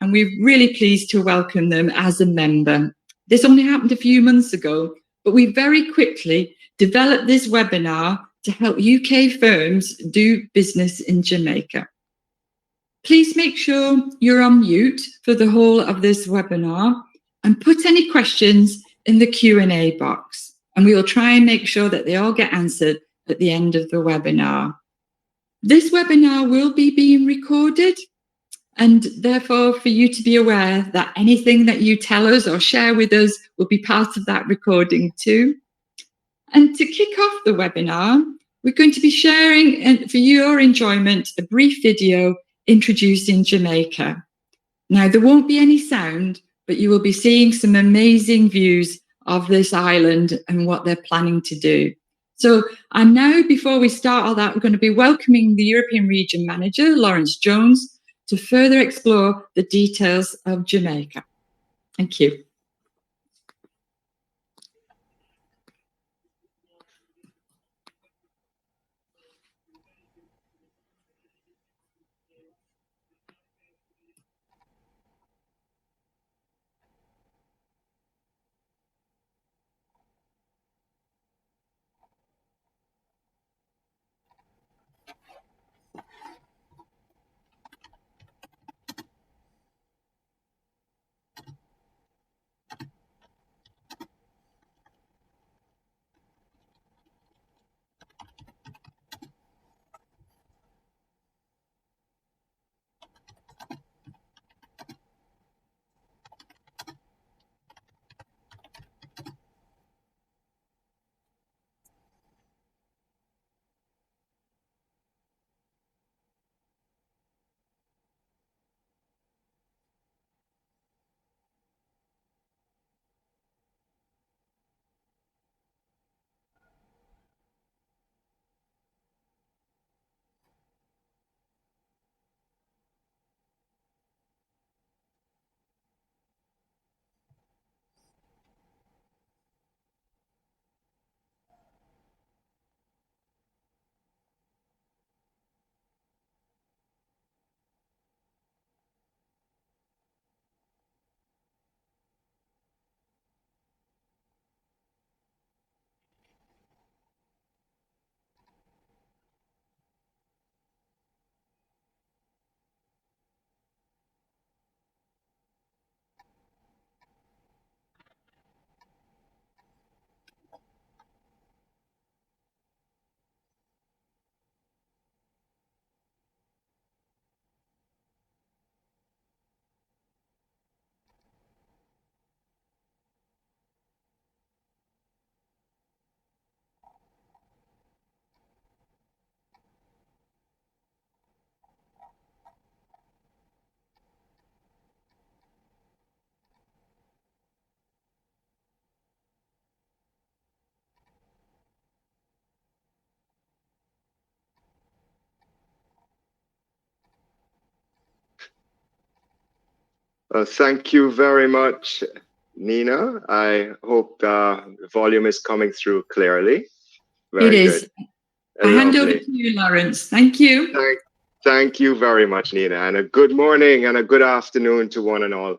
and we're really pleased to welcome them as a member. This only happened a few months ago, but we very quickly developed this webinar to help UK firms do business in Jamaica. Please make sure you're on mute for the whole of this webinar and put any questions in the Q&A box, and we will try and make sure that they all get answered at the end of the webinar. This webinar will be being recorded, and therefore for you to be aware that anything that you tell us or share with us will be part of that recording too. And to kick off the webinar, we're going to be sharing, and for your enjoyment, a brief video introducing Jamaica. Now, there won't be any sound, but you will be seeing some amazing views of this island and what they're planning to do. So, and now, before we start all that, we're going to be welcoming the European Region Manager, Lawrence Jones, to further explore the details of Jamaica. Thank you. Thank you very much, Nina. I hope the volume is coming through clearly. Very it is. Good. I hand over to you, Lawrence. Thank you. Thank you very much, Nina. And a good morning and a good afternoon to one and all.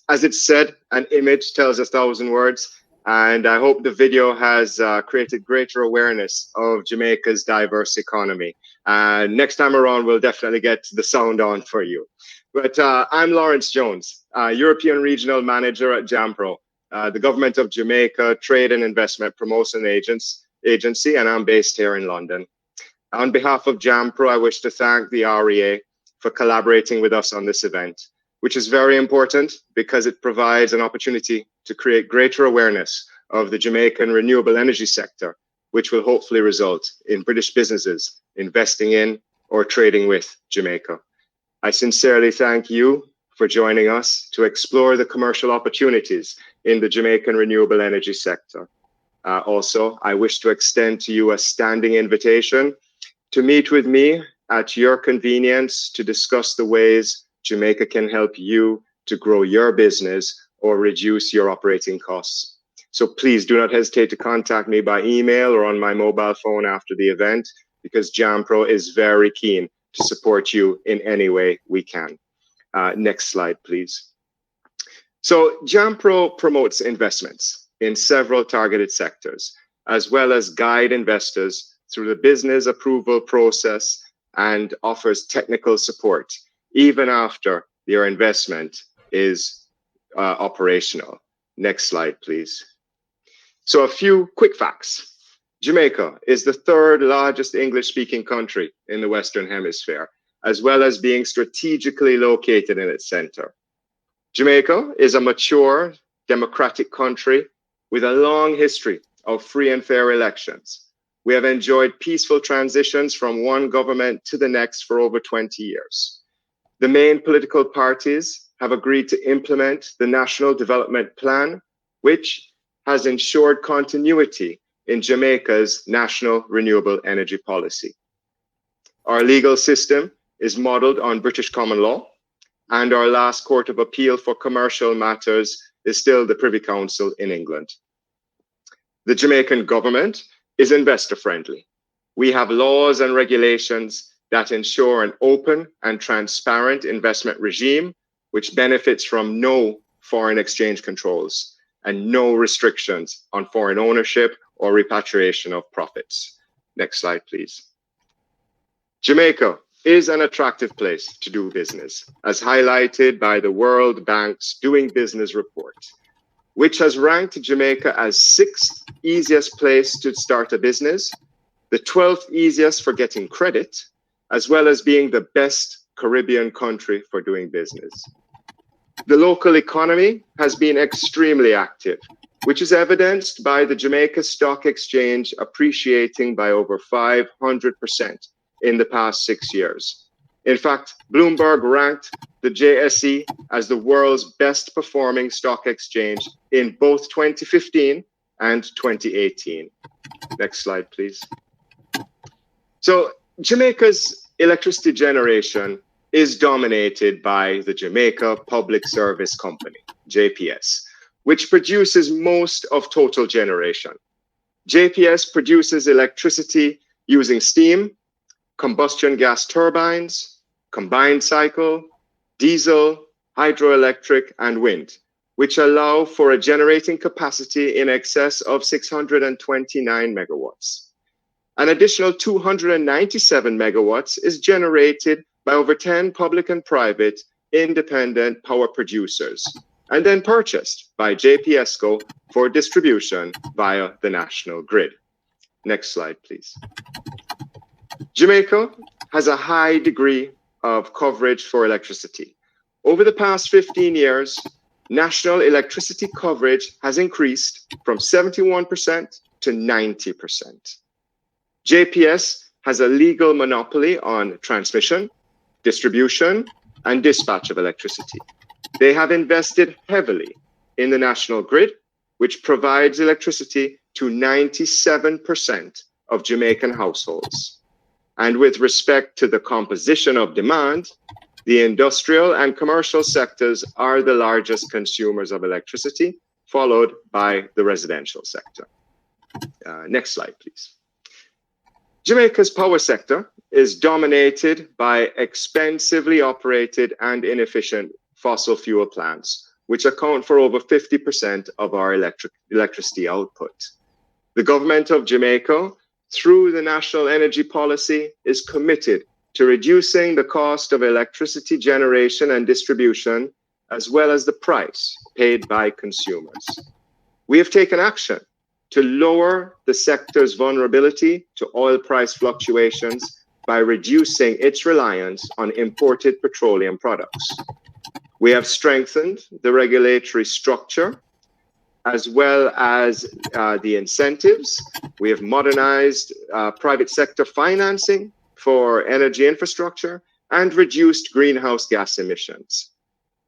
As it's said, an image tells 1,000 words. And I hope the video has created greater awareness of Jamaica's diverse economy. Next time around, we'll definitely get the sound on for you. But I'm Lawrence Jones, European Regional Manager at JAMPRO, the Government of Jamaica Trade and Investment Promotion Agency, and I'm based here in London. On behalf of JAMPRO, I wish to thank the REA for collaborating with us on this event, which is very important because it provides an opportunity to create greater awareness of the Jamaican renewable energy sector, which will hopefully result in British businesses investing in or trading with Jamaica. I sincerely thank you for joining us to explore the commercial opportunities in the Jamaican renewable energy sector. Also, I wish to extend to you a standing invitation to meet with me at your convenience to discuss the ways Jamaica can help you to grow your business or reduce your operating costs. So please do not hesitate to contact me by email or on my mobile phone after the event, because JAMPRO is very keen to support you in any way we can. Next slide, please. So JAMPRO promotes investments in several targeted sectors, as well as guide investors through the business approval process and offers technical support even after your investment is operational. Next slide, please. So a few quick facts. Jamaica is the third largest English-speaking country in the Western Hemisphere, as well as being strategically located in its center. Jamaica is a mature, democratic country with a long history of free and fair elections. We have enjoyed peaceful transitions from one government to the next for over 20 years. The main political parties have agreed to implement the National Development Plan, which has ensured continuity in Jamaica's national renewable energy policy. Our legal system is modeled on British common law, and our last court of appeal for commercial matters is still the Privy Council in England. The Jamaican government is investor friendly. We have laws and regulations that ensure an open and transparent investment regime, which benefits from no foreign exchange controls and no restrictions on foreign ownership or repatriation of profits. Next slide, please. Jamaica is an attractive place to do business, as highlighted by the World Bank's Doing Business report, which has ranked Jamaica as 6th easiest place to start a business, the 12th easiest for getting credit, as well as being the best Caribbean country for doing business. The local economy has been extremely active, which is evidenced by the Jamaica Stock Exchange appreciating by over 500% in the past 6 years. In fact, Bloomberg ranked the JSE as the world's best performing stock exchange in both 2015 and 2018. Next slide, please. So Jamaica's electricity generation is dominated by the Jamaica Public Service Company, JPS, which produces most of total generation. JPS produces electricity using steam, combustion gas turbines, combined cycle, diesel, hydroelectric, and wind, which allow for a generating capacity in excess of 629 megawatts. An additional 297 megawatts is generated by over 10 public and private independent power producers, and then purchased by JPSCO for distribution via the national grid. Next slide, please. Jamaica has a high degree of coverage for electricity. Over the past 15 years, national electricity coverage has increased from 71% to 90%. JPS has a legal monopoly on transmission, distribution, and dispatch of electricity. They have invested heavily in the national grid, which provides electricity to 97% of Jamaican households. And with respect to the composition of demand, the industrial and commercial sectors are the largest consumers of electricity, followed by the residential sector. Next slide, please. Jamaica's power sector is dominated by expensively operated and inefficient fossil fuel plants, which account for over 50% of our electricity output. The government of Jamaica, through the National Energy Policy, is committed to reducing the cost of electricity generation and distribution, as well as the price paid by consumers. We have taken action to lower the sector's vulnerability to oil price fluctuations by reducing its reliance on imported petroleum products. We have strengthened the regulatory structure as well as the incentives. We have modernized private sector financing for energy infrastructure and reduced greenhouse gas emissions.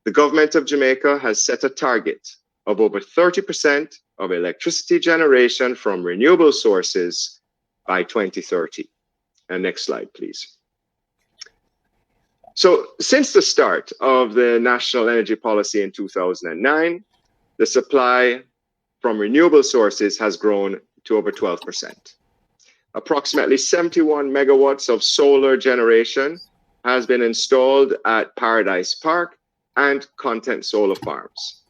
The government of Jamaica has set a target of over 30% of electricity generation from renewable sources by 2030. And next slide, please. So since the start of the National Energy Policy in 2009, the supply from renewable sources has grown to over 12%. Approximately 71 megawatts of solar generation has been installed at Paradise Park and Content Solar Farms.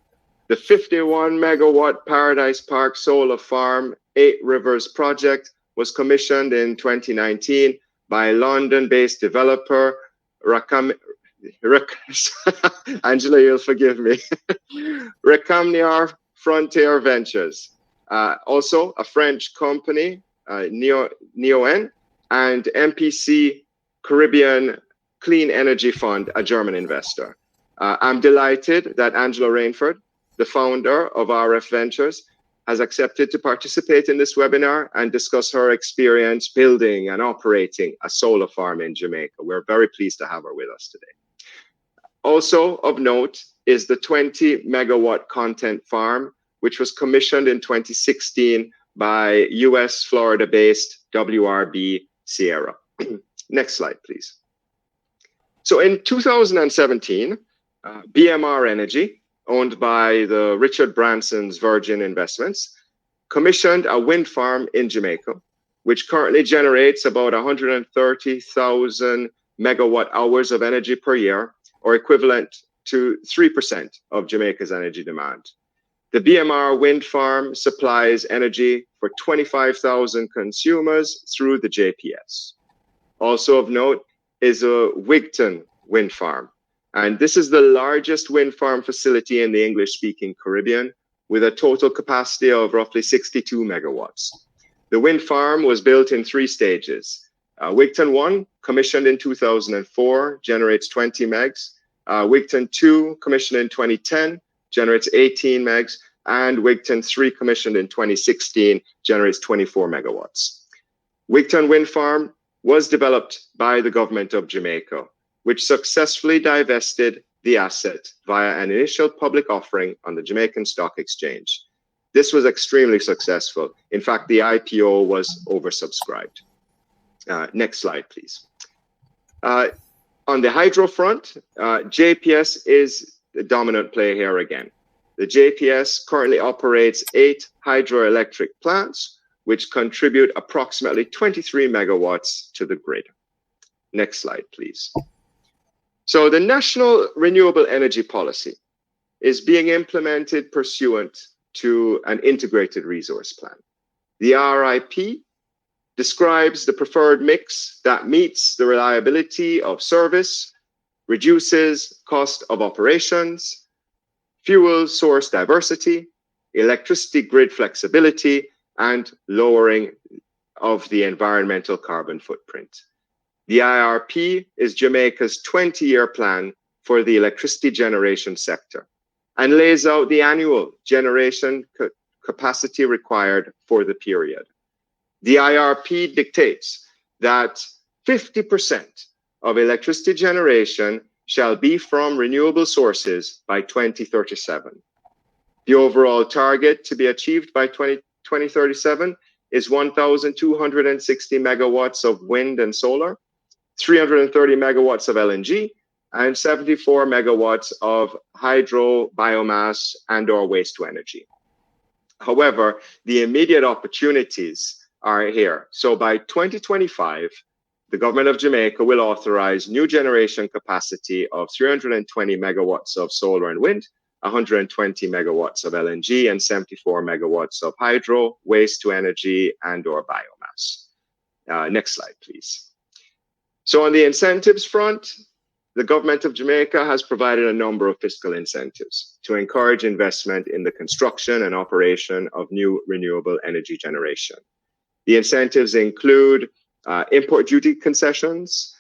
The 51 megawatt Paradise Park Solar Farm 8 Rivers project was commissioned in 2019 by London-based developer Angela, you'll forgive me. Recamniar Frontier Ventures. Also a French company, Neoen, and MPC Caribbean Clean Energy Fund, a German investor. I'm delighted that Angela Rainford, the founder of RF Ventures, has accepted to participate in this webinar and discuss her experience building and operating a solar farm in Jamaica. We're very pleased to have her with us today. Also of note is the 20 megawatt content farm, which was commissioned in 2016 by US Florida-based WRB Sierra. Next slide, please. So in 2017, BMR Energy, owned by the Richard Branson's Virgin Investments, commissioned a wind farm in Jamaica, which currently generates about 130,000 megawatt hours of energy per year, or equivalent to 3% of Jamaica's energy demand. The BMR wind farm supplies energy for 25,000 consumers through the JPS. Also of note is a Wigton wind farm. And this is the largest wind farm facility in the English-speaking Caribbean, with a total capacity of roughly 62 megawatts. The wind farm was built in 3 stages. Wigton 1, commissioned in 2004, generates 20 megs. Wigton 2, commissioned in 2010, generates 18 megs. And Wigton 3, commissioned in 2016, generates 24 megawatts. Wigton Wind Farm was developed by the government of Jamaica, which successfully divested the asset via an initial public offering on the Jamaican Stock Exchange. This was extremely successful. In fact, the IPO was oversubscribed. Next slide, please. On the hydro front, JPS is the dominant player here again. The JPS currently operates 8 hydroelectric plants, which contribute approximately 23 megawatts to the grid. Next slide, please. So the National Renewable Energy Policy is being implemented pursuant to an integrated resource plan. The RIP describes the preferred mix that meets the reliability of service, reduces cost of operations, fuel source diversity, electricity grid flexibility, and lowering of the environmental carbon footprint. The IRP is Jamaica's 20-year plan for the electricity generation sector and lays out the annual generation capacity required for the period. The IRP dictates that 50% of electricity generation shall be from renewable sources by 2037. The overall target to be achieved by 2037 is 1,260 megawatts of wind and solar, 330 megawatts of LNG, and 74 megawatts of hydro, biomass, and/or waste to energy. However, the immediate opportunities are here. So by 2025, the government of Jamaica will authorize new generation capacity of 320 megawatts of solar and wind, 120 megawatts of LNG, and 74 megawatts of hydro, waste to energy, and/or biomass. Next slide, please. So on the incentives front, the government of Jamaica has provided a number of fiscal incentives to encourage investment in the construction and operation of new renewable energy generation. The incentives include import duty concessions,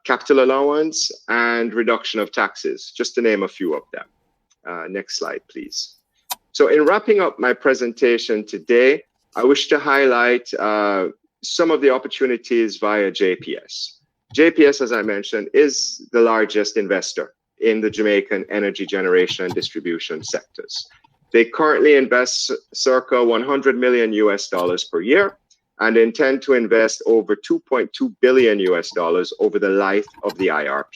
capital allowance, and reduction of taxes, just to name a few of them. Next slide, please. So in wrapping up my presentation today, I wish to highlight some of the opportunities via JPS. JPS, as I mentioned, is the largest investor in the Jamaican energy generation and distribution sectors. They currently invest circa 100 million US dollars per year and intend to invest over 2.2 billion US dollars over the life of the IRP.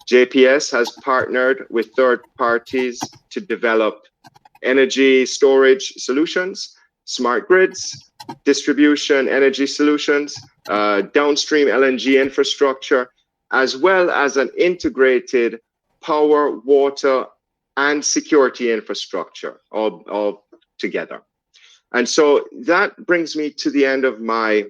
JPS has partnered with third parties to develop energy storage solutions, smart grids, distribution energy solutions, downstream LNG infrastructure, as well as an integrated power, water, and security infrastructure all together. And so that brings me to the end of my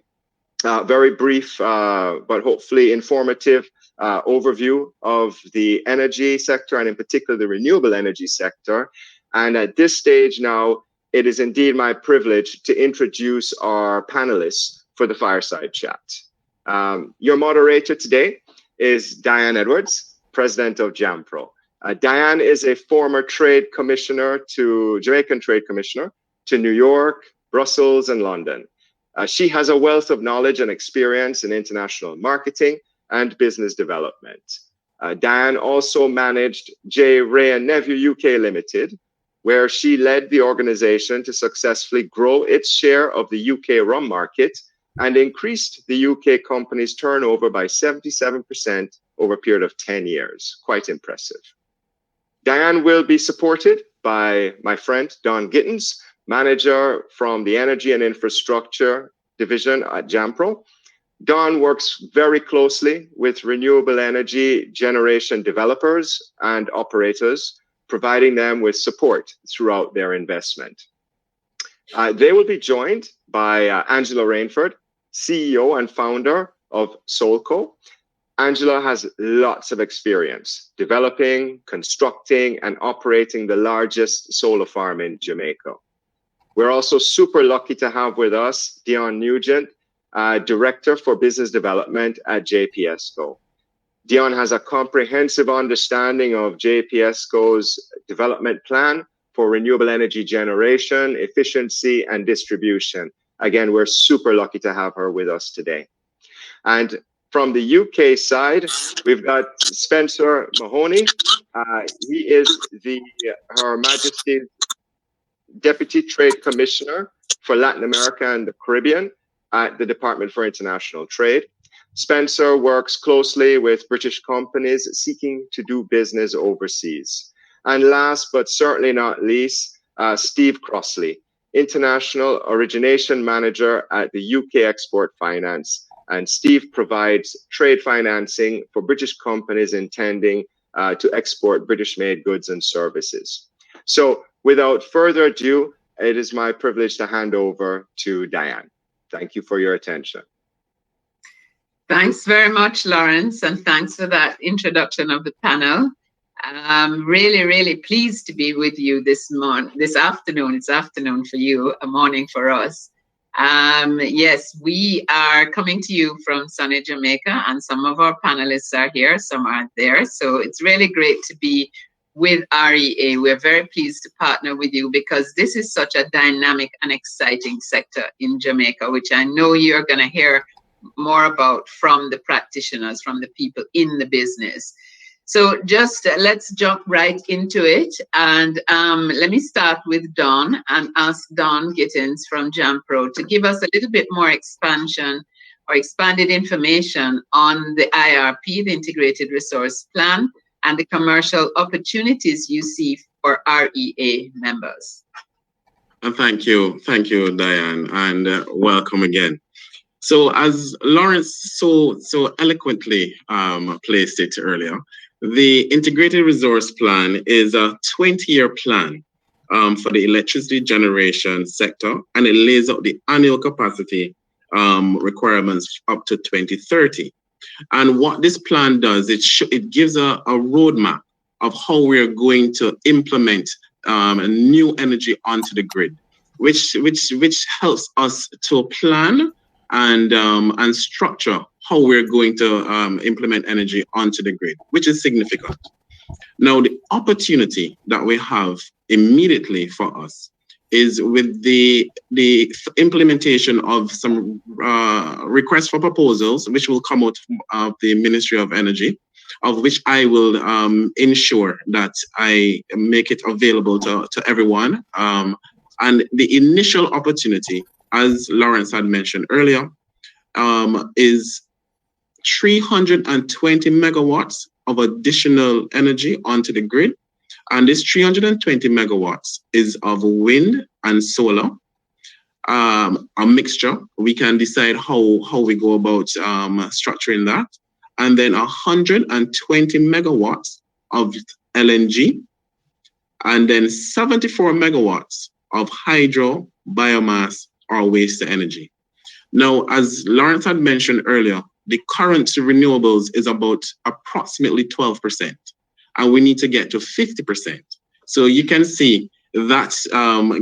very brief, but hopefully informative overview of the energy sector, and in particular the renewable energy sector. And at this stage now, it is indeed my privilege to introduce our panelists for the fireside chat. Your moderator today is Diane Edwards, president of JAMPRO. Diane is a former Jamaican trade commissioner to New York, Brussels, and London. She has a wealth of knowledge and experience in international marketing and business development. Diane also managed J. Ray & Nephew UK Limited, where she led the organization to successfully grow its share of the UK rum market and increased the UK company's turnover by 77% over a period of 10 years. Quite impressive. Diane will be supported by my friend, Don Gittins, manager from the Energy and Infrastructure Division at JAMPRO. Don works very closely with renewable energy generation developers and operators, providing them with support throughout their investment. They will be joined by Angela Rainford, CEO and founder of Solco. Angela has lots of experience developing, constructing, and operating the largest solar farm in Jamaica. We're also super lucky to have with us Dion Nugent, Director for Business Development at JPSCo. Dion has a comprehensive understanding of JPSCo's development plan for renewable energy generation, efficiency, and distribution. Again, we're super lucky to have her with us today. And from the UK side, we've got Spencer Mahoney. He is Her Majesty's Deputy Trade Commissioner for Latin America and the Caribbean at the Department for International Trade. Spencer works closely with British companies seeking to do business overseas. And last but certainly not least, Steve Crossley, International Origination Manager at the UK Export Finance. And Steve provides trade financing for British companies intending to export British-made goods and services. So without further ado, it is my privilege to hand over to Diane. Thank you for your attention. Thanks very much, Lawrence, and thanks for that introduction of the panel. I'm really, really pleased to be with you this afternoon. It's afternoon for you, a morning for us. Yes, we are coming to you from sunny Jamaica, and some of our panelists are here, some aren't there. So it's really great to be with REA. We're very pleased to partner with you because this is such a dynamic and exciting sector in Jamaica, which I know you're going to hear more about from the practitioners, from the people in the business. So just let's jump right into it. And let me start with Don and ask Don Gittins from JAMPRO to give us a little bit more expansion or expanded information on the IRP, the Integrated Resource Plan, and the commercial opportunities you see for REA members. Thank you, Diane, and welcome again. So as Lawrence so eloquently placed it earlier, the Integrated Resource Plan is a 20-year plan for the electricity generation sector, and it lays out the annual capacity requirements up to 2030. And what this plan does, it gives a roadmap of how we're going to implement new energy onto the grid, which helps us to plan and structure how we're going to implement energy onto the grid, which is significant. Now, the opportunity that we have immediately for us is with the implementation of some requests for proposals, which will come out of the Ministry of Energy, of which I will ensure that I make it available to everyone. And the initial opportunity, as Lawrence had mentioned earlier, is 320 megawatts of additional energy onto the grid. And this 320 megawatts is of wind and solar, a mixture. We can decide how we go about structuring that. and then 120 megawatts of LNG, and then 74 megawatts of hydro, biomass, or waste to energy. Now, as Lawrence had mentioned earlier, the current renewables is about approximately 12%, and we need to get to 50%. So you can see that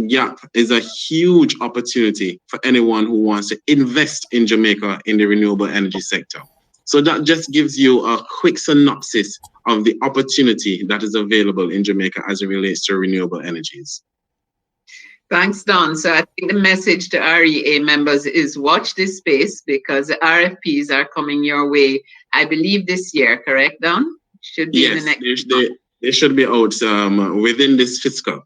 gap is a huge opportunity for anyone who wants to invest in Jamaica in the renewable energy sector. So that just gives you a quick synopsis of the opportunity that is available in Jamaica as it relates to renewable energies. Thanks, Don. So I think the message to REA members is watch this space, because the RFPs are coming your way, I believe this year, correct, Don? Should be in the next they should be out within this fiscal.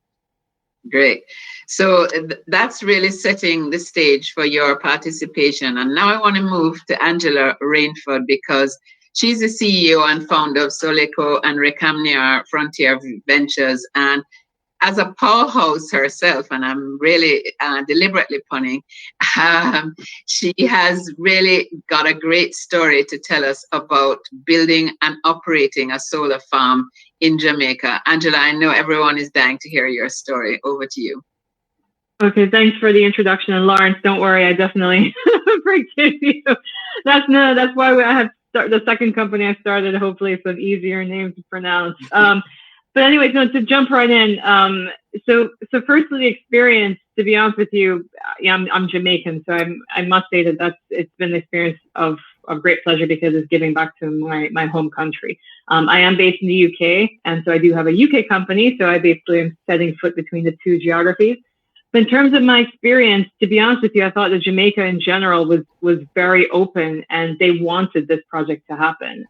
Great. So that's really setting the stage for your participation. And now I want to move to Angela Rainford, because she's the CEO and founder of Soleco and Recamniar Frontier Ventures. And as a powerhouse herself, and I'm really deliberately punning, she has really got a great story to tell us about building and operating a solar farm in Jamaica. Angela, I know everyone is dying to hear your story. Over to you. Okay, thanks for the introduction. And Lawrence, don't worry, I definitely forgive you. That's why I have the second company I started. Hopefully it's an easier name to pronounce. But anyway, so to jump right in, so firstly, the experience, to be honest with you, I'm Jamaican, so I must say that it's been an experience of great pleasure, because it's giving back to my home country. I am based in the UK, and so I do have a UK company, so I basically am setting foot between the two geographies. But in terms of my experience, to be honest with you, I thought that Jamaica in general was very open, and they wanted this project to happen.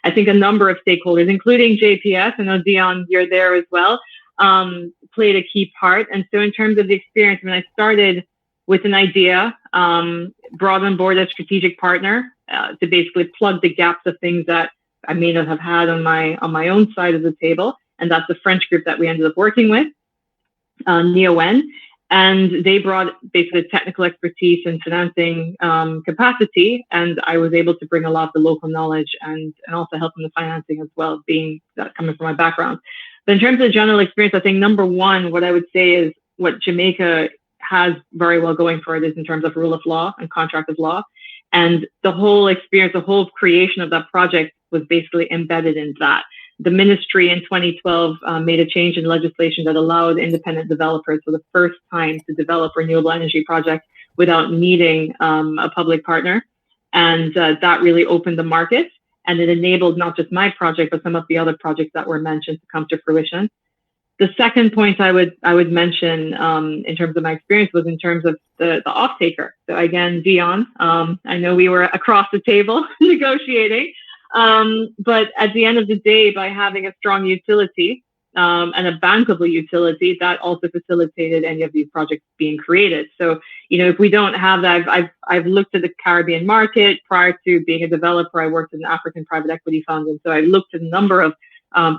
I think a number of stakeholders, including JPS, I know Dion, you're there as well, played a key part. And so in terms of the experience, when I started with an idea, brought on board a strategic partner to basically plug the gaps of things that I may not have had on my own side of the table. And that's the French group that we ended up working with, NEON. And they brought basically technical expertise and financing capacity. And I was able to bring a lot of the local knowledge and also help in the financing as well, being that coming from my background. But in terms of general experience, I think number one, what I would say is what Jamaica has very well going for it is in terms of rule of law and contract of law. And the whole experience, the whole creation of that project was basically embedded in that. The ministry in 2012 made a change in legislation that allowed independent developers for the first time to develop renewable energy projects without needing a public partner. And that really opened the market, and it enabled not just my project, but some of the other projects that were mentioned to come to fruition. The second point I would mention in terms of my experience was in terms of the off-taker. So again, Dion, I know we were across the table negotiating. But at the end of the day, by having a strong utility and a bankable utility, that also facilitated any of these projects being created. So, if we don't have that, I've looked at the Caribbean market. Prior to being a developer, I worked in an African private equity fund. And so I looked at a number of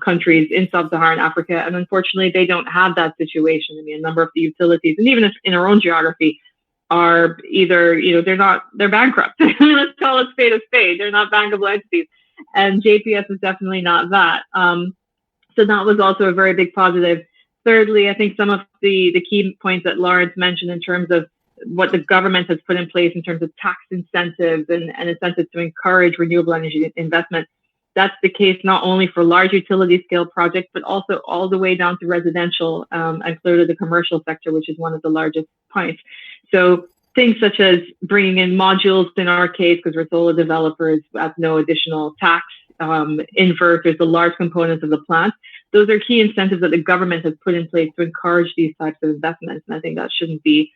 countries in sub-Saharan Africa. And unfortunately, they don't have that situation. I mean, a number of the utilities, and even in our own geography, are either, they're bankrupt. Let's call it spade a spade. They're not bankable entities. And JPS is definitely not that. So that was also a very big positive. Thirdly, I think some of the key points that Lawrence mentioned in terms of what the government has put in place in terms of tax incentives and incentives to encourage renewable energy investment. That's the case not only for large utility scale projects, but also all the way down to residential and clearly the commercial sector, which is one of the largest points. So things such as bringing in modules in our case, because we're solar developers at no additional tax, inverters, the large components of the plant. Those are key incentives that the government has put in place to encourage these types of investments. And I think that shouldn't be,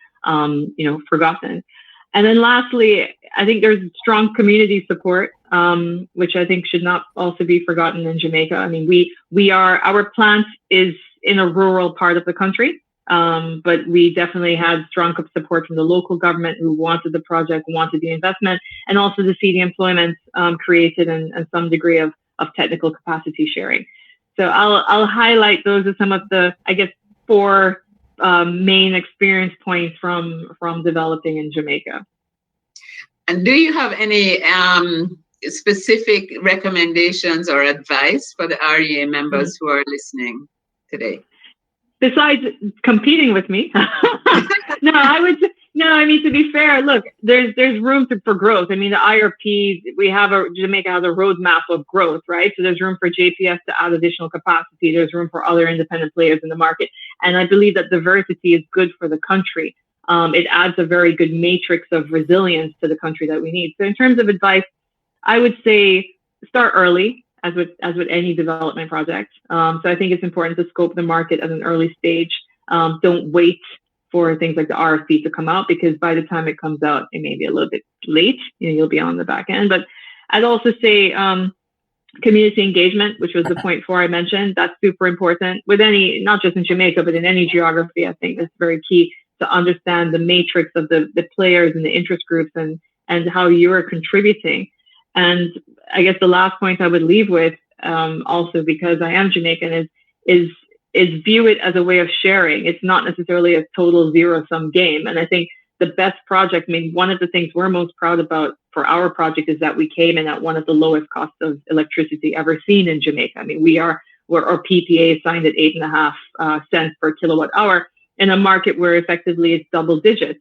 forgotten. And then lastly, I think there's strong community support, which I think should not also be forgotten in Jamaica. I mean, our plant is in a rural part of the country. But we definitely had strong support from the local government who wanted the project, wanted the investment, and also to see the employment created and some degree of technical capacity sharing. So I'll highlight those as some of the, I guess, 4 main experience points from developing in Jamaica. And do you have any specific recommendations or advice for the REA members who are listening today? Besides competing with me, I mean, to be fair, look, there's room for growth. I mean, the IRP, Jamaica has a roadmap of growth, right? So there's room for JPS to add additional capacity. There's room for other independent players in the market. And I believe that diversity is good for the country. It adds a very good matrix of resilience to the country that we need. So in terms of advice, I would say start early, as with any development project. So I think it's important to scope the market at an early stage. Don't wait for things like the RFP to come out, because by the time it comes out, it may be a little bit late. You'll be on the back end. But I'd also say community engagement, which was the point 4 I mentioned. That's super important with any, not just in Jamaica, but in any geography. I think it's very key to understand the matrix of the players and the interest groups and how you're contributing. And I guess the last point I would leave with, also because I am Jamaican, is view it as a way of sharing. It's not necessarily a total zero-sum game. And I think the best project, I mean, one of the things we're most proud about for our project is that we came in at one of the lowest costs of electricity ever seen in Jamaica. I mean, our PPA signed at 8.5 cents per kilowatt hour in a market where effectively it's double digits.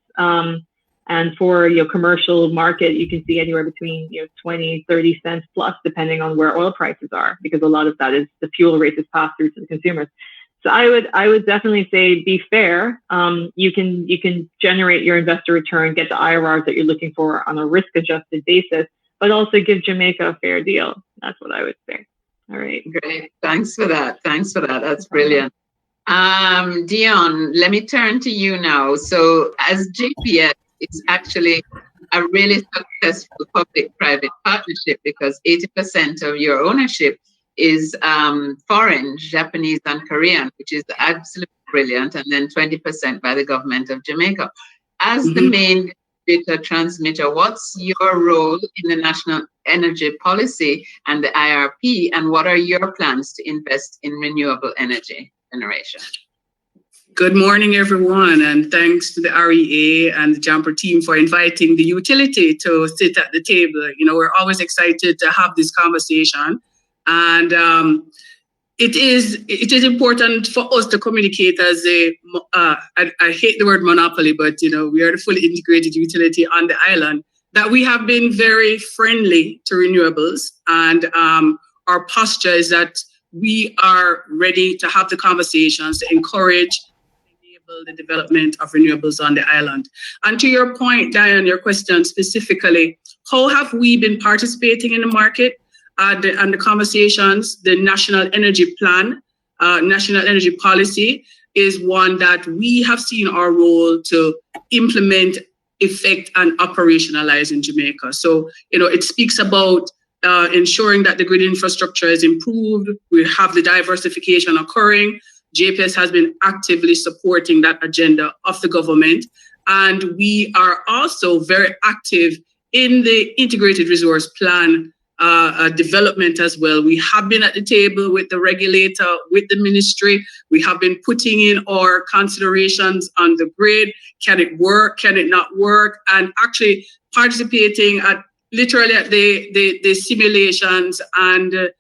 And for commercial market, you can see anywhere between 20, 30 cents plus, depending on where oil prices are, because a lot of that is the fuel rate is passed through to the consumers. So I would definitely say be fair. You can generate your investor return, get the IRRs that you're looking for on a risk adjusted basis, but also give Jamaica a fair deal. That's what I would say. All right. Great. Thanks for that. That's brilliant. Dion, let me turn to you now. So as JPS, it's actually a really successful public-private partnership, because 80% of your ownership is foreign, Japanese and Korean, which is absolutely brilliant, and then 20% by the government of Jamaica. As the main distributor transmitter, what's your role in the national energy policy and the IRP, and what are your plans to invest in renewable energy generation? Good morning, everyone, and thanks to the REA and the JAMPRO team for inviting the utility to sit at the table. We're always excited to have this conversation, and it is important for us to communicate as I hate the word monopoly, but we are the fully integrated utility on the island, that we have been very friendly to renewables, and our posture is that we are ready to have the conversations to encourage the development of renewables on the island. And to your point, Diane, your question specifically, how have we been participating in the market and the conversations? The National Energy Plan, National Energy Policy is one that we have seen our role to implement, effect, and operationalize in Jamaica. So, it speaks about ensuring that the grid infrastructure is improved. We have the diversification occurring. JPS has been actively supporting that agenda of the government. And we are also very active in the integrated resource plan development as well. We have been at the table with the regulator, with the ministry. We have been putting in our considerations on the grid. Can it work? Can it not work? And actually participating at the simulations and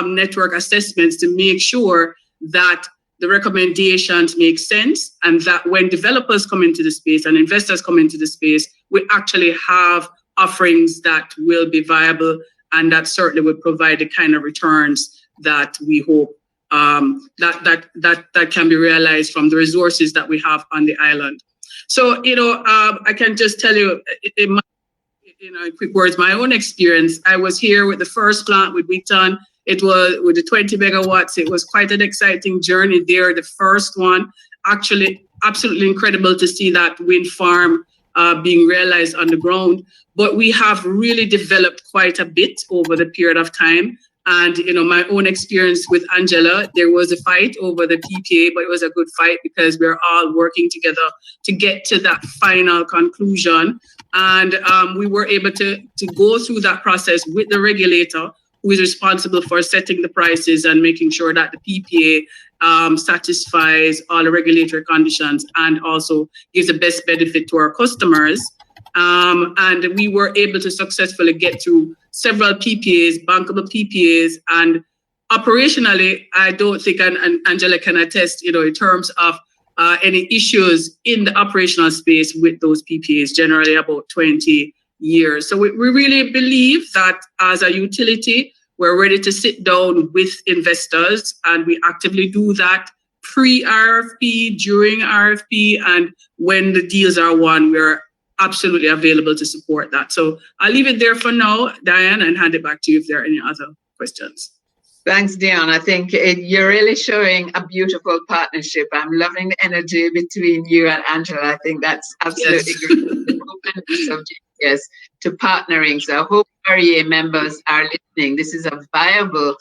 network assessments to make sure that the recommendations make sense, and that when developers come into the space and investors come into the space, we actually have offerings that will be viable and that certainly would provide the kind of returns that we hope that can be realized from the resources that we have on the island. So, I can just tell you in quick words, my own experience. I was here with the first plant with Wheaton. It was with the 20 megawatts. It was quite an exciting journey there. The first one, actually, absolutely incredible to see that wind farm being realized on the ground. But we have really developed quite a bit over the period of time. And, my own experience with Angela, there was a fight over the PPA, but it was a good fight because we're all working together to get to that final conclusion. And we were able to go through that process with the regulator, who is responsible for setting the prices and making sure that the PPA satisfies all the regulatory conditions and also gives the best benefit to our customers. And we were able to successfully get through several PPAs, bankable PPAs, and operationally, I don't think, and Angela can attest, in terms of any issues in the operational space with those PPAs, generally about 20 years. So we really believe that as a utility, we're ready to sit down with investors, and we actively do that pre-RFP, during RFP, and when the deals are won, we're absolutely available to support that. So I'll leave it there for now, Diane, and hand it back to you if there are any other questions. Thanks, Dion. I think you're really showing a beautiful partnership. I'm loving the energy between you and Angela. I think that's absolutely great. The openness of JPS to partnering. So I hope REA members are listening. This is a viable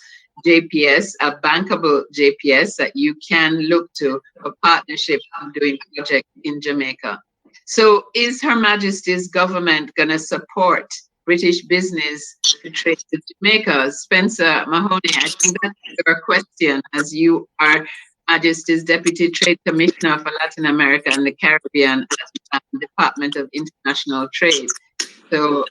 JPS, a bankable JPS that you can look to for partnership on doing projects in Jamaica. So is Her Majesty's government going to support British business to trade to Jamaica? Spencer Mahoney, I think that's your question, as you are Majesty's Deputy Trade Commissioner for Latin America and the Caribbean at the Department of International Trade. So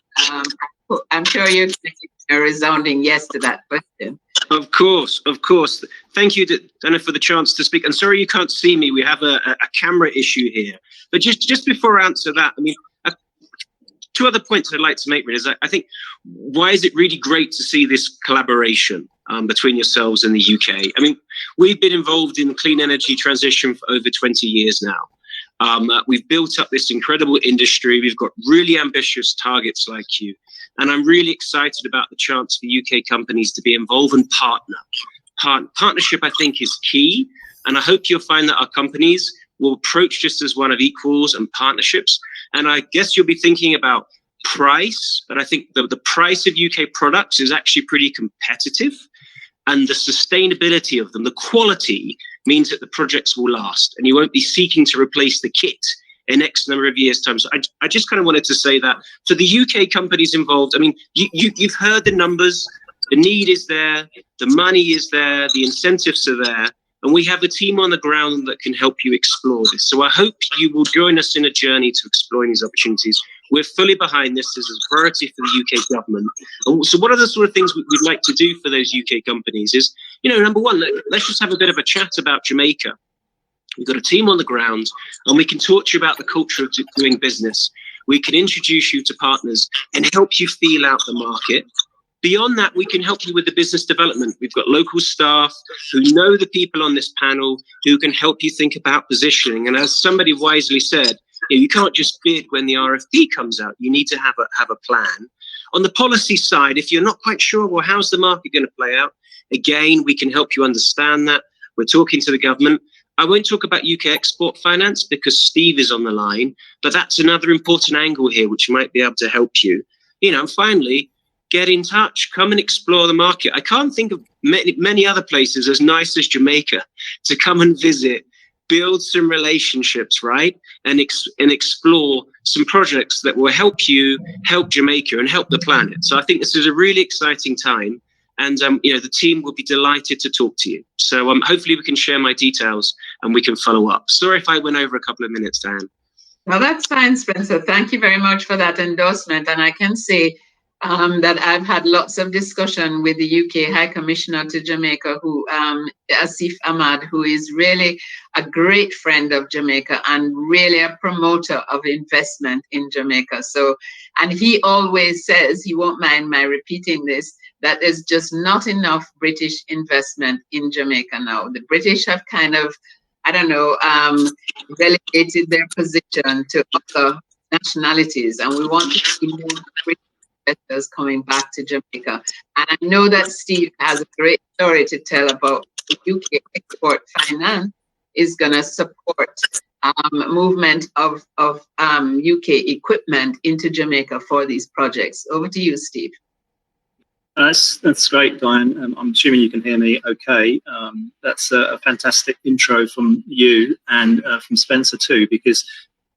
I'm sure you're going to give a resounding yes to that question. Of course. Thank you, Dana, for the chance to speak. And sorry you can't see me. We have a camera issue here. But just before I answer that, I mean, two other points I'd like to make really is I think, why is it really great to see this collaboration between yourselves and the UK? I mean, we've been involved in the clean energy transition for over 20 years now. We've built up this incredible industry. We've got really ambitious targets like you. And I'm really excited about the chance for UK companies to be involved and partner. Partnership, I think, is key. And I hope you'll find that our companies will approach just as one of equals and partnerships. And I guess you'll be thinking about price, but I think the price of UK products is actually pretty competitive. And the sustainability of them, the quality, means that the projects will last. And you won't be seeking to replace the kit in X number of years' time. So I just kind of wanted to say that for the UK companies involved, I mean, you've heard the numbers, the need is there, the money is there, the incentives are there. And we have a team on the ground that can help you explore this. So I hope you will join us in a journey to exploring these opportunities. We're fully behind this as a priority for the UK government. And so what are the sort of things we'd like to do for those UK companies is, number one, let's just have a bit of a chat about Jamaica. We've got a team on the ground, and we can talk to you about the culture of doing business. We can introduce you to partners and help you feel out the market. Beyond that, we can help you with the business development. We've got local staff who know the people on this panel who can help you think about positioning. And as somebody wisely said, you can't just bid when the RFP comes out. You need to have a plan. On the policy side, if you're not quite sure, well, how's the market going to play out? Again, we can help you understand that. We're talking to the government. I won't talk about UK export finance because Steve is on the line, but that's another important angle here which might be able to help you. And finally, get in touch, come and explore the market. I can't think of many other places as nice as Jamaica to come and visit, build some relationships, right? And explore some projects that will help you, help Jamaica, and help the planet. So I think this is a really exciting time. And, the team will be delighted to talk to you. So hopefully we can share my details and we can follow up. Sorry if I went over a couple of minutes, Dan. Well, that's fine, Spencer. Thank you very much for that endorsement. And I can say that I've had lots of discussion with the UK High Commissioner to Jamaica, Asif Ahmad, who is really a great friend of Jamaica and really a promoter of investment in Jamaica. So, and he always says, he won't mind my repeating this, that there's just not enough British investment in Jamaica now. The British have kind of, relegated their position to other nationalities, and we want to see more British investors coming back to Jamaica. And I know that Steve has a great story to tell about UK export finance is going to support movement of UK equipment into Jamaica for these projects. Over to you, Steve. That's great, Diane. I'm assuming you can hear me okay. That's a fantastic intro from you and from Spencer too, because,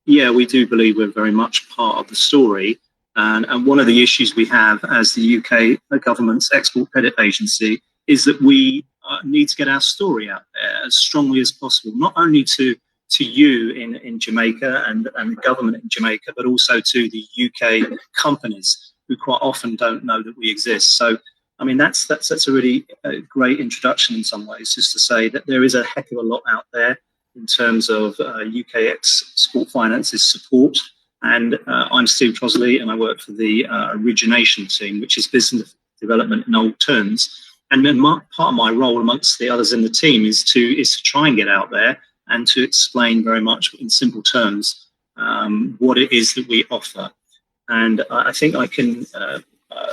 we do believe we're very much part of the story. And one of the issues we have as the UK government's export credit agency is that we need to get our story out there as strongly as possible, not only to you in Jamaica and the government in Jamaica, but also to the UK companies. who quite often don't know that we exist. So, I mean, that's a really great introduction in some ways, just to say that there is a heck of a lot out there in terms of UK export finance's support. And I'm Steve Trosley, and I work for the origination team, which is business development in old terms. And then part of my role amongst the others in the team is to try and get out there and to explain very much in simple terms what it is that we offer. And I think I can,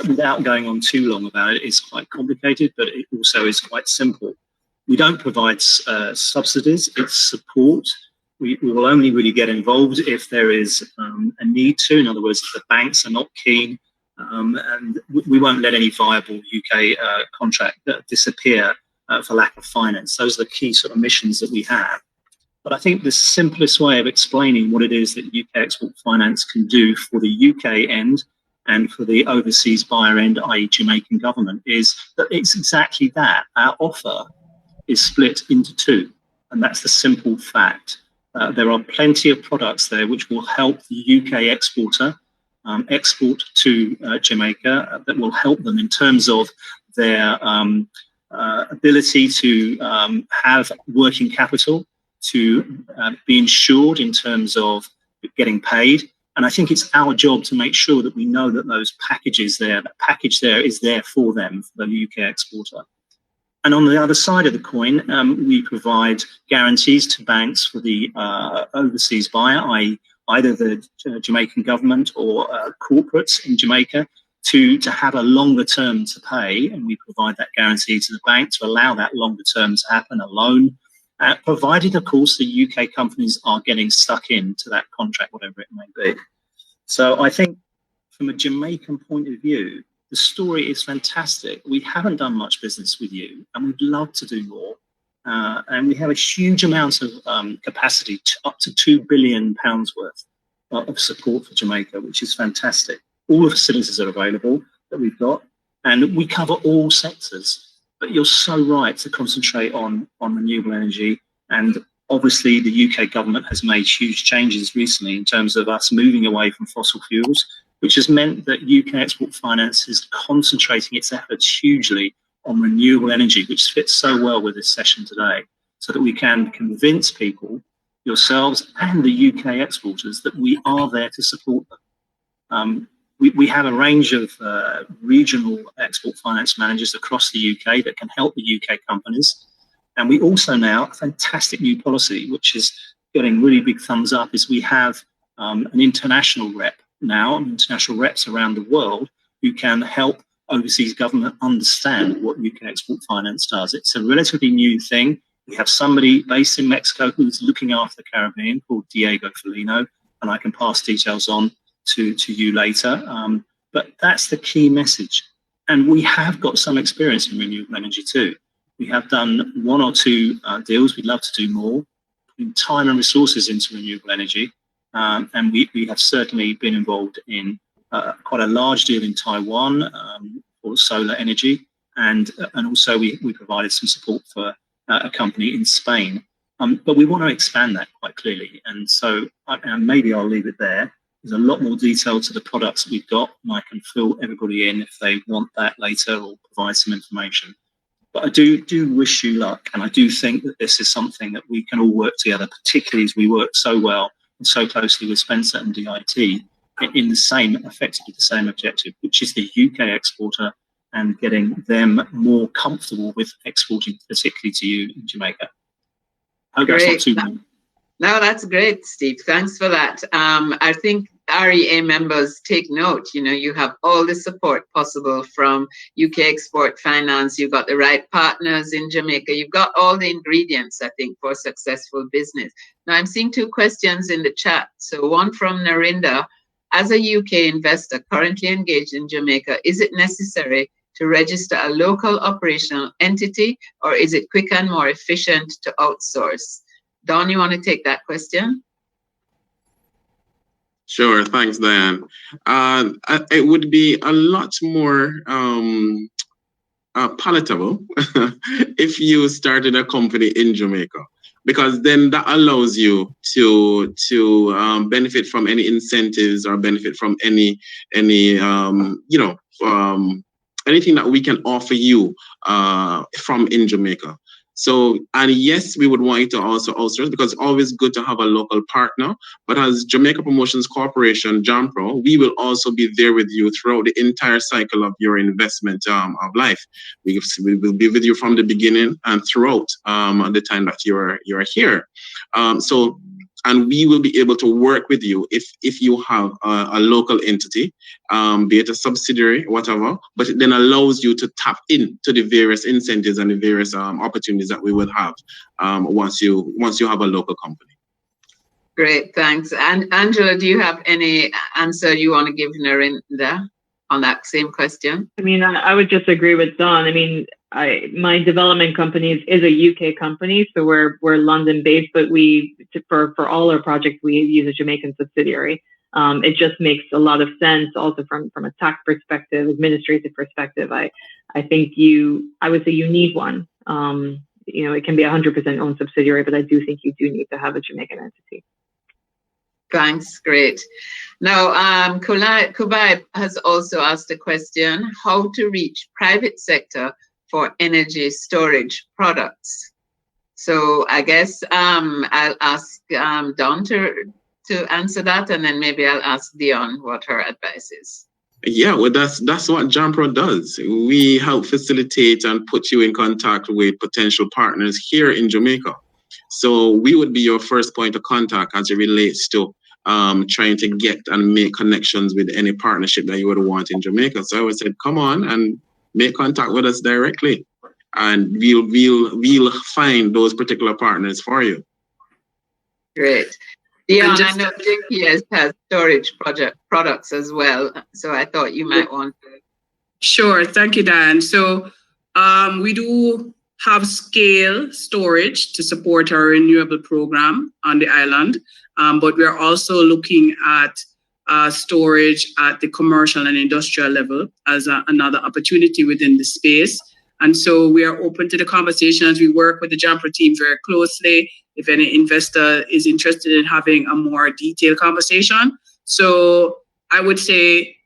without going on too long about it, it's quite complicated, but it also is quite simple. We don't provide subsidies, it's support. We will only really get involved if there is a need to. In other words, if the banks are not keen, and we won't let any viable UK contract disappear for lack of finance. Those are the key sort of missions that we have. But I think the simplest way of explaining what it is that UK Export Finance can do for the UK end and for the overseas buyer end, i.e. Jamaican government, is that it's exactly that. Our offer is split into two, and that's the simple fact. There are plenty of products there which will help the UK exporter export to Jamaica, that will help them in terms of their ability to have working capital, to be insured in terms of getting paid. And I think it's our job to make sure that we know that those packages there, that package there is there for them, for the UK exporter. And on the other side of the coin, we provide guarantees to banks for the overseas buyer, i.e. either the Jamaican government or corporates in Jamaica, to have a longer term to pay. And we provide that guarantee to the bank to allow that longer term to happen, a loan, provided, of course, the UK companies are getting stuck into that contract, whatever it may be. So I think from a Jamaican point of view, the story is fantastic. We haven't done much business with you, and we'd love to do more. And we have a huge amount of capacity, up to £2 billion worth of support for Jamaica, which is fantastic. All the facilities are available that we've got, and we cover all sectors. But you're so right to concentrate on renewable energy. And obviously, the UK government has made huge changes recently in terms of us moving away from fossil fuels, which has meant that UK Export Finance is concentrating its efforts hugely on renewable energy, which fits so well with this session today, so that we can convince people, yourselves and the UK exporters, that we are there to support them. We have a range of regional export finance managers across the UK that can help the UK companies. And we also now, a fantastic new policy, which is getting really big thumbs up, is we have an international rep now, international reps around the world who can help overseas government understand what UK Export Finance does. It's a relatively new thing. We have somebody based in Mexico who's looking after the Caribbean called Diego Felino, and I can pass details on to you later. But that's the key message. And we have got some experience in renewable energy too. We have done one or two deals. We'd love to do more, putting time and resources into renewable energy. And we have certainly been involved in quite a large deal in Taiwan for solar energy. And also we provided some support for a company in Spain. But we want to expand that quite clearly. And so maybe I'll leave it there. There's a lot more detail to the products that we've got, and I can fill everybody in if they want that later or provide some information. But I do wish you luck, and I do think that this is something that we can all work together, particularly as we work so well and so closely with Spencer and DIT in effectively the same objective, which is the UK exporter and getting them more comfortable with exporting, particularly to you in Jamaica. I hope that's not too long. No, that's great, Steve. Thanks for that. I think REA members take note. You know, you have all the support possible from UK Export Finance. You've got the right partners in Jamaica. You've got all the ingredients, I think, for successful business. Now, I'm seeing two questions in the chat. So one from Narinda. As a UK investor currently engaged in Jamaica, is it necessary to register a local operational entity, or is it quick and more efficient to outsource? Don, you want to take that question? Sure, thanks, Diane. It would be a lot more palatable if you started a company in Jamaica. because then that allows you to benefit from any incentives or benefit from any anything that we can offer you from in Jamaica. So, and yes, we would want you to also outsource, because it's always good to have a local partner. But as Jamaica Promotions Corporation, JAMPRO, we will also be there with you throughout the entire cycle of your investment of life. We will be with you from the beginning and throughout the time that you're here. And we will be able to work with you if you have a local entity, be it a subsidiary, whatever, but it then allows you to tap into the various incentives and the various opportunities that we will have once you have a local company. Great, thanks. And Angela, do you have any answer you want to give Narinda on that same question? I mean, I would just agree with Don. I mean, my development company is a UK company, so we're London based, but for all our projects we use a Jamaican subsidiary. It just makes a lot of sense, also from a tax perspective, administrative perspective. I think I would say you need one. It can be 100% owned subsidiary, but I do think you do need to have a Jamaican entity. Thanks, great. Now, Kubai has also asked a question: how to reach private sector for energy storage products? So I guess I'll ask Dawn to answer that, and then maybe I'll ask Dion what her advice is. Yeah, well, that's what JAMPRO does. We help facilitate and put you in contact with potential partners here in Jamaica. So we would be your first point of contact as it relates to trying to get and make connections with any partnership that you would want in Jamaica. So I would say, come on and make contact with us directly, and we'll find those particular partners for you. Great. Dion, I know JPS has storage products as well, so I thought you might want to. Sure, thank you, Diane. So we do have scale storage to support our renewable program on the island, but we're also looking at storage at the commercial and industrial level as another opportunity within the space. And so we are open to the conversations. We work with the JAMPRO team very closely if any investor is interested in having a more detailed conversation. So I would say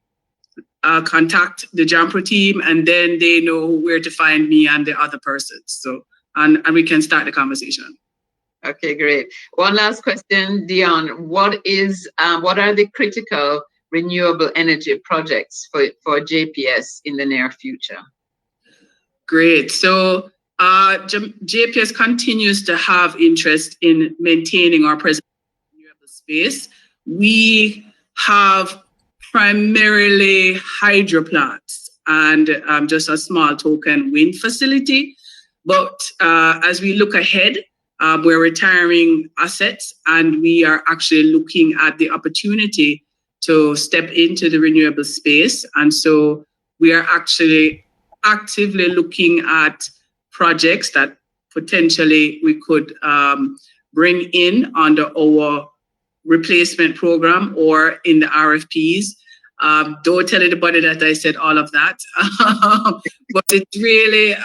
contact the JAMPRO team, and then they know where to find me and the other persons. So and we can start the conversation. Okay, great. One last question, Dion. What are the critical renewable energy projects for JPS in the near future? Great. So JPS continues to have interest in maintaining our presence in the renewable space. We have primarily hydro plants and just a small token wind facility. But as we look ahead, we're retiring assets, and we are actually looking at the opportunity to step into the renewable space. And so we are actually actively looking at projects that potentially we could bring in under our replacement program or in the RFPs. Don't tell anybody that I said all of that, but it's really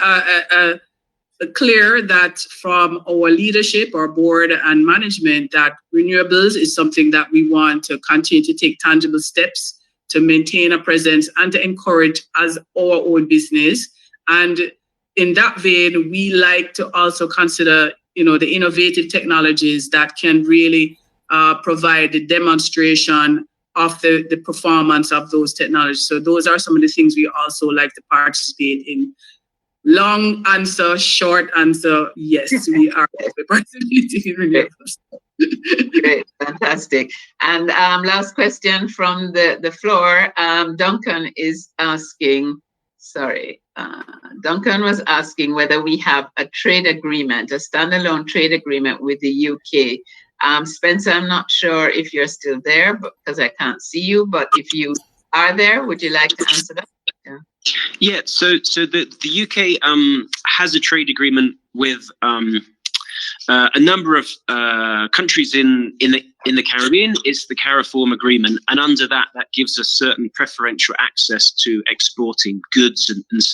clear that from our leadership, our board and management, that renewables is something that we want to continue to take tangible steps to maintain a presence and to encourage as our own business. And in that vein, we like to also consider, the innovative technologies that can really provide the demonstration of the performance of those technologies. So those are some of the things we also like to participate in. Long answer, short answer, yes, we are participating in renewables. Great, fantastic. And last question from the floor. Duncan is asking, Duncan was asking whether we have a trade agreement, a standalone trade agreement with the UK. Spencer, I'm not sure if you're still there because I can't see you, but if you are there, would you like to answer that? Yeah, so the UK has a trade agreement with a number of countries in the Caribbean. It's the CARIFORM agreement, and under that gives us certain preferential access to exporting goods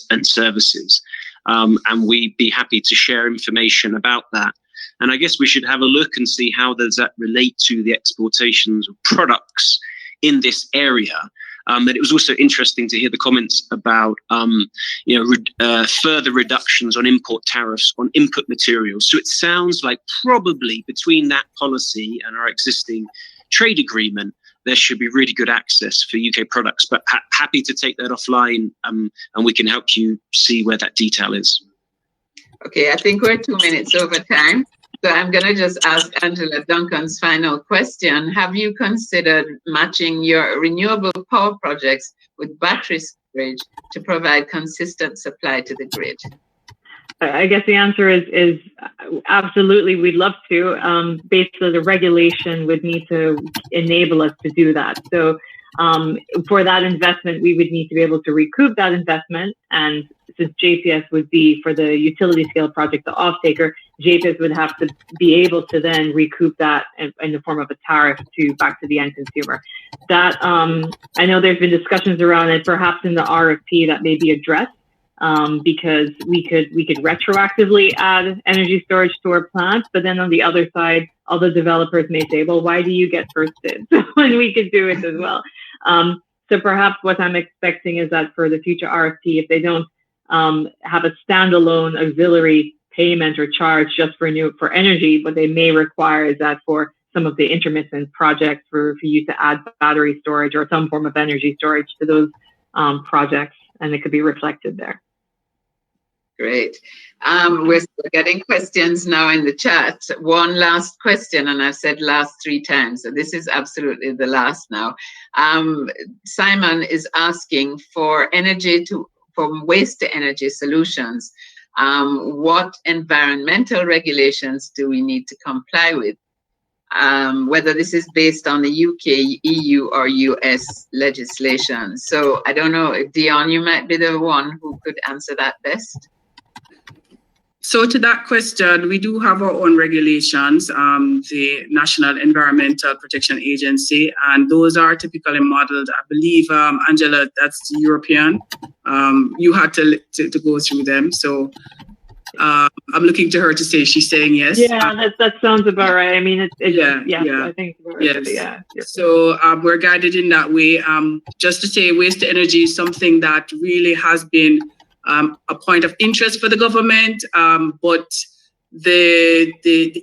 and services. And we'd be happy to share information about that And I guess we should have a look and see how does that relate to the exportations of products in this area. And it was also interesting to hear the comments about, further reductions on import tariffs on input materials. So it sounds like probably between that policy and our existing trade agreement, there should be really good access for UK products. But happy to take that offline, and we can help you see where that detail is. Okay, I think we're 2 minutes over time. So I'm going to just ask Angela Duncan's final question. Have you considered matching your renewable power projects with battery storage to provide consistent supply to the grid? I guess the answer is absolutely. We'd love to. Basically, the regulation would need to enable us to do that. So for that investment, we would need to be able to recoup that investment. And since JPS would be, for the utility scale project, the off-taker, JPS would have to be able to then recoup that in the form of a tariff back to the end consumer. That I know there's been discussions around it, perhaps in the RFP that may be addressed, because we could retroactively add energy storage to our plants, but then on the other side, all the developers may say, well, why do you get first dibs when we could do it as well? So perhaps what I'm expecting is that for the future RFP, if they don't have a standalone auxiliary payment or charge just for energy, what they may require is that for some of the intermittent projects for you to add battery storage or some form of energy storage to those projects, and it could be reflected there. Great. We're still getting questions now in the chat. One last question, and I've said last 3 times, so this is absolutely the last now. Simon is asking for from waste to energy solutions. What environmental regulations do we need to comply with? Whether this is based on the UK, EU, or US legislation. So I don't know if Dion, you might be the one who could answer that best. So to that question, we do have our own regulations, the National Environmental Protection Agency, and those are typically modeled, I believe, Angela, that's European. You had to go through them. So I'm looking to her to say she's saying yes. Yeah, that sounds about right. I mean, yeah, I think it's about right. Yes. Yeah. So we're guided in that way. Just to say, waste to energy is something that really has been a point of interest for the government, but the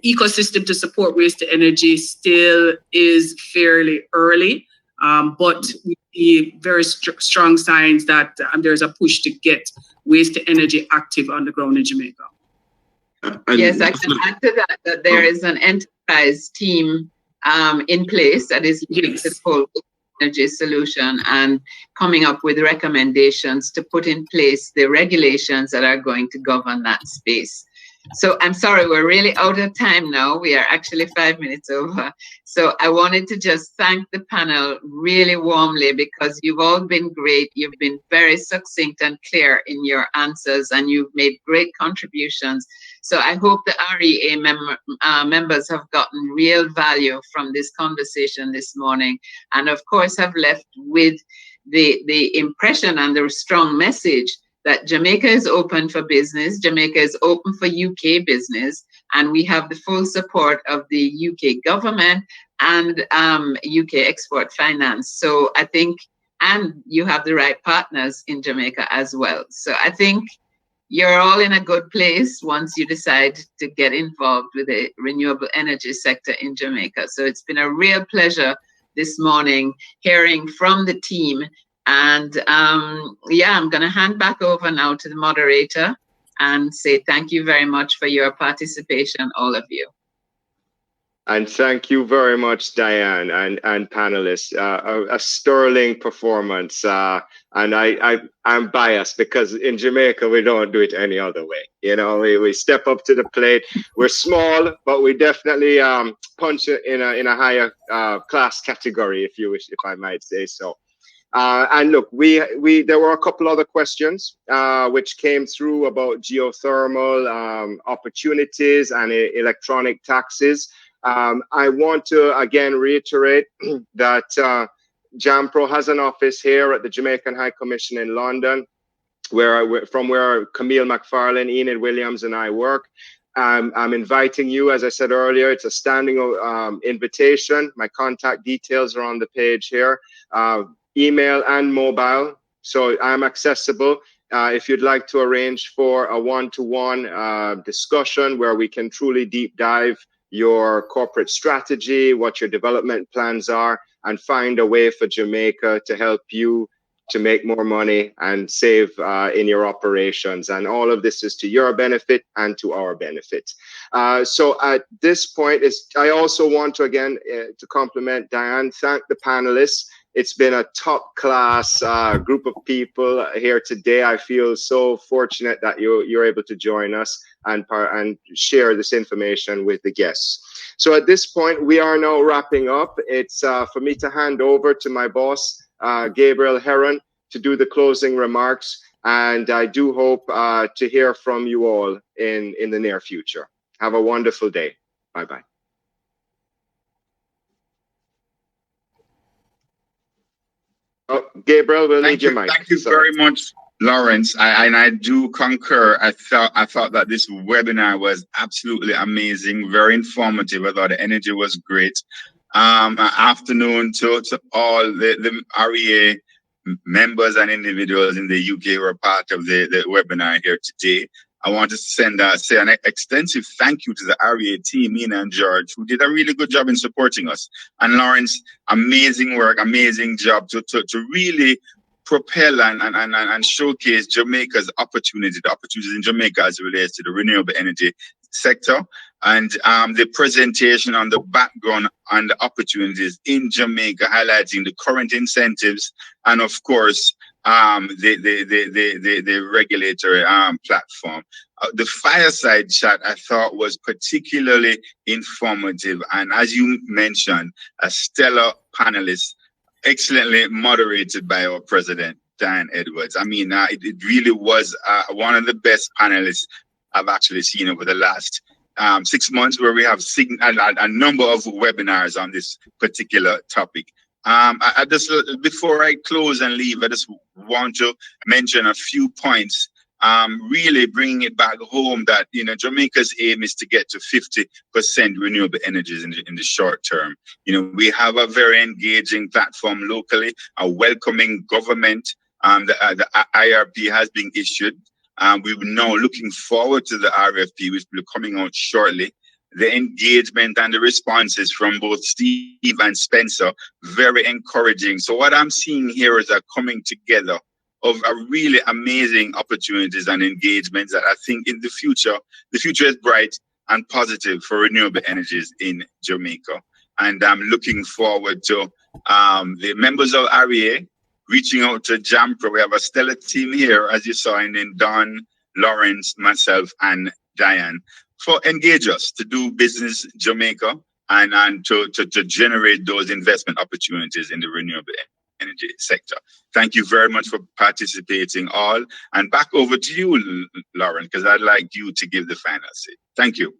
ecosystem to support waste to energy still is fairly early. But we see very strong signs that there's a push to get waste to energy active on the ground in Jamaica. Yes, I can add to that there is an enterprise team in place that is looking to pull energy solution and coming up with recommendations to put in place the regulations that are going to govern that space. So I'm sorry, we're really out of time now. We are actually 5 minutes over. So I wanted to just thank the panel really warmly because you've all been great. You've been very succinct and clear in your answers and you've made great contributions. So I hope the REA members have gotten real value from this conversation this morning and of course have left with the impression and the strong message that Jamaica is open for business, Jamaica is open for UK business, and we have the full support of the UK government and UK Export Finance. So I think, and you have the right partners in Jamaica as well. So I think you're all in a good place once you decide to get involved with the renewable energy sector in Jamaica. So it's been a real pleasure this morning hearing from the team. And yeah, I'm going to hand back over now to the moderator and say thank you very much for your participation, all of you. And thank you very much, Diane and panelists. A sterling performance. And I'm biased because in Jamaica, we don't do it any other way. You know, we step up to the plate. We're small, but we definitely punch it in a higher class category, if you wish, if I might say so. And look, there were a couple other questions which came through about geothermal opportunities and electronic taxes. I want to again reiterate that JAMPRO has an office here at the Jamaican High Commission in London, from where Camille McFarlane, Enid Williams, and I work. I'm inviting you, as I said earlier, it's a standing invitation. My contact details are on the page here, email and mobile. So I'm accessible. If you'd like to arrange for a one-to-one discussion where we can truly deep dive your corporate strategy, what your development plans are, and find a way for Jamaica to help you to make more money and save in your operations. And all of this is to your benefit and to our benefit. So at this point, I also want to, again, to compliment Diane, thank the panelists. It's been a top class group of people here today. I feel so fortunate that you're able to join us and share this information with the guests. So at this point, we are now wrapping up. It's for me to hand over to my boss, Gabriel Heron, to do the closing remarks. And I do hope to hear from you all in the near future. Have a wonderful day. Bye-bye. Oh, Gabriel, we'll need your mic. Thank you very much, Lawrence. I do concur. I thought that this webinar was absolutely amazing, very informative. I thought the energy was great. Afternoon to all the REA members and individuals in the UK who are part of the webinar here today. I want to say an extensive thank you to the REA team, Nina and George, who did a really good job in supporting us. And Lawrence, amazing work, amazing job to really propel and showcase Jamaica's opportunity, the opportunities in Jamaica as it relates to the renewable energy sector, and the presentation on the background and the opportunities in Jamaica, highlighting the current incentives and, of course, the regulatory platform. The fireside chat I thought was particularly informative, and as you mentioned, a stellar panelist, excellently moderated by our president, Diane Edwards. I mean, it really was one of the best panelists I've actually seen over the last 6 months, where we have a number of webinars on this particular topic. I just, before I close and leave, I just want to mention a few points, really bringing it back home that, you know, Jamaica's aim is to get to 50% renewable energies in the short term. You know, we have a very engaging platform locally, a welcoming government. The IRP has been issued. We're now looking forward to the RFP, which will be coming out shortly. The engagement and the responses from both Steve and Spencer, very encouraging. So what I'm seeing here is a coming together of a really amazing opportunities and engagements that I think in the future is bright and positive for renewable energies in Jamaica. And I'm looking forward to the members of REA reaching out to JAMPRO. We have a stellar team here, as you saw, in Don, Lawrence, myself, and Diane, for engage us to do business in Jamaica and to generate those investment opportunities in the renewable energy sector. Thank you very much for participating all. And back over to you, Lauren, because I'd like you to give the final say. Thank you.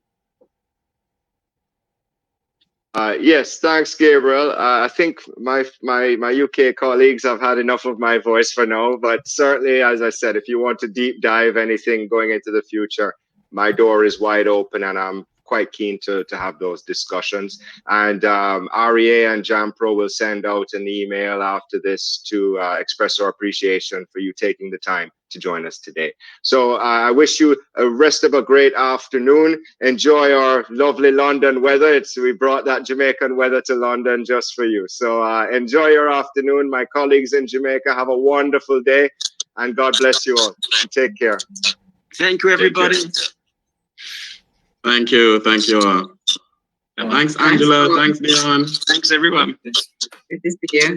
Yes, thanks, Gabriel. I think my UK colleagues have had enough of my voice for now, but certainly, as I said, if you want to deep dive anything going into the future, my door is wide open, and I'm quite keen to have those discussions. And REA and JAMPRO will send out an email after this to express our appreciation for you taking the time to join us today. So I wish you a rest of a great afternoon. Enjoy our lovely London weather. We brought that Jamaican weather to London just for you. So enjoy your afternoon. My colleagues in Jamaica, have a wonderful day, and God bless you all. Take care. Thank you, everybody. Thank you. Thank you all. Thanks, Angela. Thanks, Dion. Thanks, everyone. Good to see you.